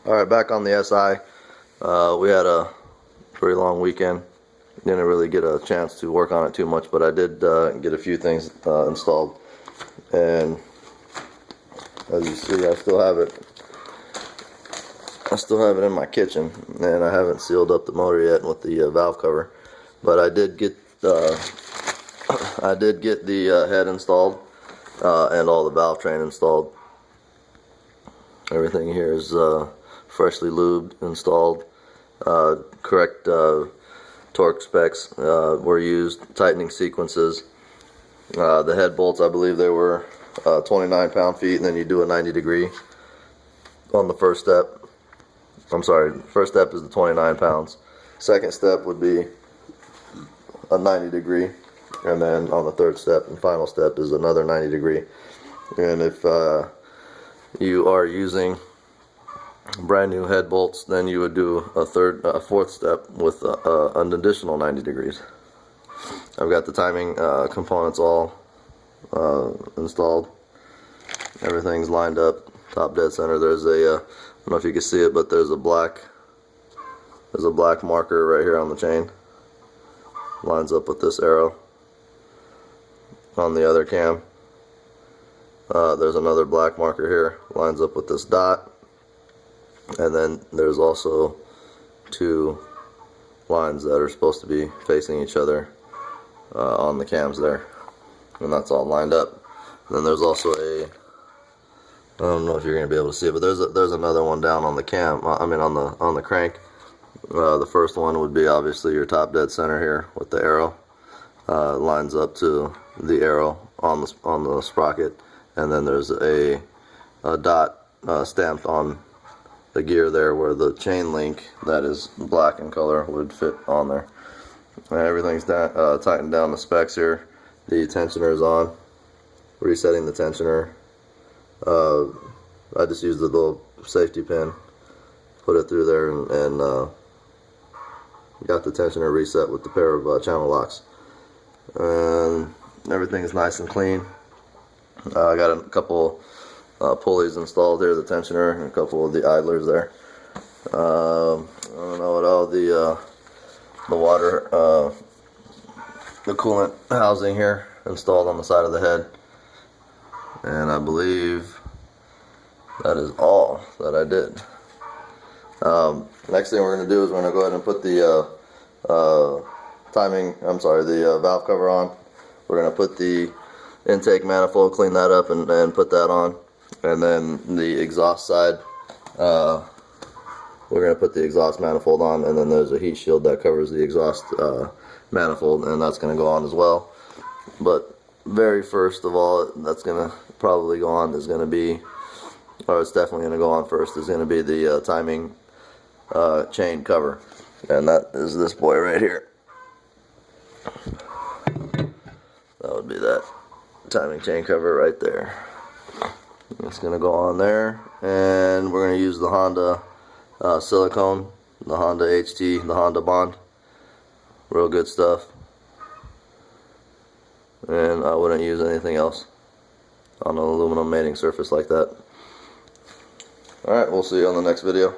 Alright, back on the SI. We had a pretty long weekend. Didn't really get a chance to work on it too much, but I did get a few things installed. And as you see, I still have it in my kitchen, and I haven't sealed up the motor yet with the valve cover. But I did get the head installed and all the valve train installed. Everything here is freshly lubed, installed. Correct torque specs were used. Tightening sequences. The head bolts, I believe they were 29 pound-feet, and then you do a 90 degree on the first step. I'm sorry, first step is the 29 pounds. Second step would be a 90 degree, and then on the third step and final step is another 90 degree. And if you are using brand new head bolts, then you would do a fourth step with an additional 90 degrees. I've got the timing components all installed. Everything's lined up, top dead center. There's a I don't know if you can see it, but there's a black marker right here on the chain. Lines up with this arrow. On the other cam, there's another black marker here. Lines up with this dot. And then there's also two lines that are supposed to be facing each other on the cams there, and that's all lined up. And then there's also I don't know if you're going to be able to see it, but there's another one down on the cam. On the crank. The first one would be obviously your top dead center here with the arrow. Lines up to the arrow on the sprocket, and then there's a dot stamped on the gear there where the chain link that is black in color would fit on there. And everything's tightened down. The specs here. The tensioner is on. Resetting the tensioner. I just used the little safety pin, put it through there, and got the tensioner reset with the pair of channel locks. And everything is nice and clean. I got a couple pulleys installed here, the tensioner, and a couple of the idlers there. I don't know what all the water, the coolant housing here installed on the side of the head. And I believe that is all that I did. Next thing we're going to do is we're going to go ahead and put the the valve cover on. We're going to put the intake manifold, clean that up, and put that on. And then the exhaust side, we're going to put the exhaust manifold on, and then there's a heat shield that covers the exhaust manifold, and that's going to go on as well. But very first of all, that's going to probably go on is going to be, or it's definitely going to go on first, is going to be the timing chain cover, and that is this boy right here. That would be that timing chain cover right there. It's going to go on there, and we're going to use the Honda silicone, the Honda HT, the Honda Bond. Real good stuff. And I wouldn't use anything else on an aluminum mating surface like that. Alright, we'll see you on the next video.